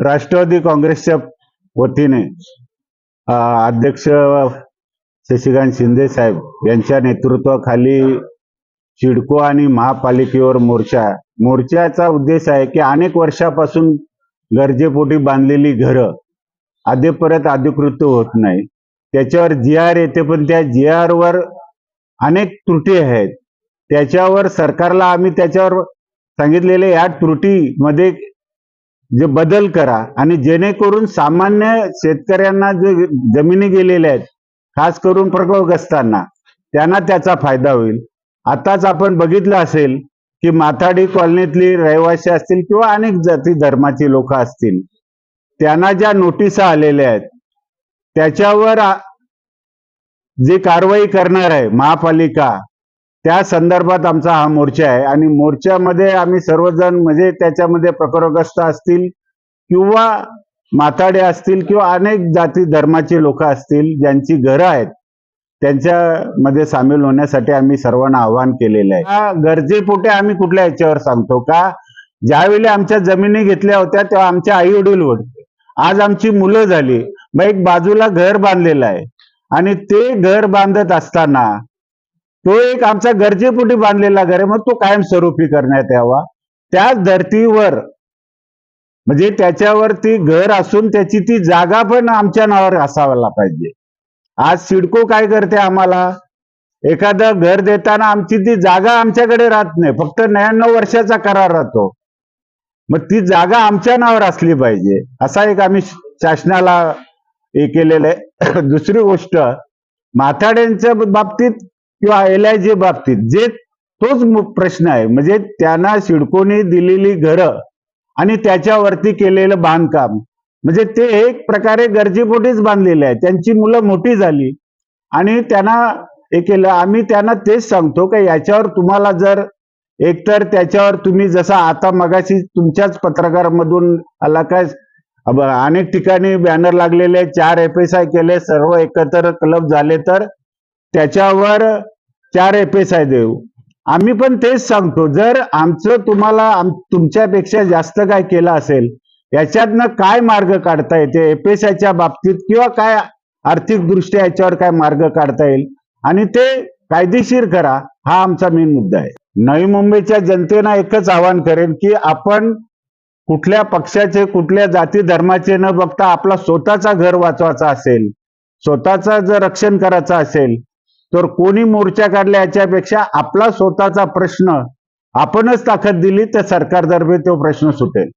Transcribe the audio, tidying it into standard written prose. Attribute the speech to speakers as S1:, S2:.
S1: राष्ट्रवादी काँग्रेसच्या वतीने अध्यक्ष शशिकांत शिंदे साहेब यांच्या नेतृत्वाखाली सिडको आणि महापालिकेवर मोर्चाचा उद्देश आहे की अनेक वर्षापासून गरजेपोटी बांधलेली घरं अद्यापर्यंत अधिकृत होत नाही। त्याच्यावर GR येते, पण त्या GR वर अनेक त्रुटी आहेत। त्याच्यावर सरकारला आम्ही त्याच्यावर सांगितलेले या त्रुटीमध्ये जे बदल करा आणि जेणेकरून सामान्य शेतकऱ्यांना जे जमिनी गेलेल्या आहेत, खास करून प्रकल्पग्रस्तांना, त्यांना त्याचा फायदा होईल। आताच आपण बघितलं असेल की माथाडी कॉलनीतली रहिवासी असतील किंवा अनेक जाती धर्माची लोक असतील, त्यांना ज्या नोटिसा आलेल्या आहेत त्याच्यावर जी कारवाई करणार आहे महापालिका, त्या संदर्भात आमचा हा मोर्चा आहे। आणि मोर्चामध्ये आम्ही सर्वजण म्हणजे त्याच्यामध्ये प्रकल्पग्रस्त असतील किंवा माथाडे असतील किंवा अनेक जाती धर्माचे लोक असतील ज्यांची घरं आहेत, त्यांच्यामध्ये सामील होण्यासाठी आम्ही सर्वांना आवाहन केलेलं आहे। गरजेपोटी आम्ही कुठल्या याच्यावर सांगतो का, ज्यावेळी आमच्या जमिनी घेतल्या होत्या तेव्हा आमचे आई वडील होते, आज आमची मुलं झाली, मग एक बाजूला घर बांधलेलं आहे आणि ते घर बांधत असताना तो एक आमचा गरजेपोटी बांधलेला घर आहे, मग तो कायमस्वरूपी करण्यात यावा। त्याच धर्तीवर म्हणजे त्याच्यावरती घर असून त्याची ती जागा पण आमच्या नावावर असायला पाहिजे। आज सिडको काय करते, आम्हाला एखादं घर देताना आमची ती जागा आमच्याकडे राहत नाही, फक्त 99 वर्षाचा करार राहतो, मग ती जागा आमच्या नावावर असली पाहिजे, असा एक आम्ही शासनाला हे केलेलं आहे। दुसरी गोष्ट, माथाड्यांच्या बाबतीत किंवा LIG बाबतीत जे तोच प्रश्न आहे, म्हणजे त्यांना सिडकोने दिलेली घरं आणि त्याच्यावरती केलेलं बांधकाम, म्हणजे ते एक प्रकारे गरजेपोटीच बांधलेले आहे। त्यांची मुलं मोठी झाली आणि त्यांना हे केलं। आम्ही त्यांना तेच सांगतो की याच्यावर तुम्हाला जर एकतर त्याच्यावर तुम्ही जसं आता मगाशी तुमच्याच पत्रकारामधून आला काय, अनेक ठिकाणी बॅनर लागलेले, 4 FSI केले, सर्व एकत्र क्लब झाले तर त्याच्यावर 4 FSI देऊ। आम्ही पण तेच सांगतो, जर आमचं तुम्हाला तुमच्यापेक्षा जास्त काय केलं असेल, याच्यातनं काय मार्ग काढता येते FSIच्या बाबतीत किंवा काय आर्थिक दृष्ट्या याच्यावर काय मार्ग काढता येईल आणि ते कायदेशीर करा, हा आमचा मेन मुद्दा आहे। नवी मुंबईच्या जनतेला एकच आवाहन करेन की आपण कुठल्या पक्षाचे कुठल्या जाती धर्माचे न बघता आपला स्वतःचा घर वाचवायचा असेल, स्वतःचा जर रक्षण करायचं असेल तर कोणी मोर्चा काढला याच्यापेक्षा आपला स्वतःचा प्रश्न आपणच ताकद दिली तर सरकारतर्फे तो प्रश्न सुटेल।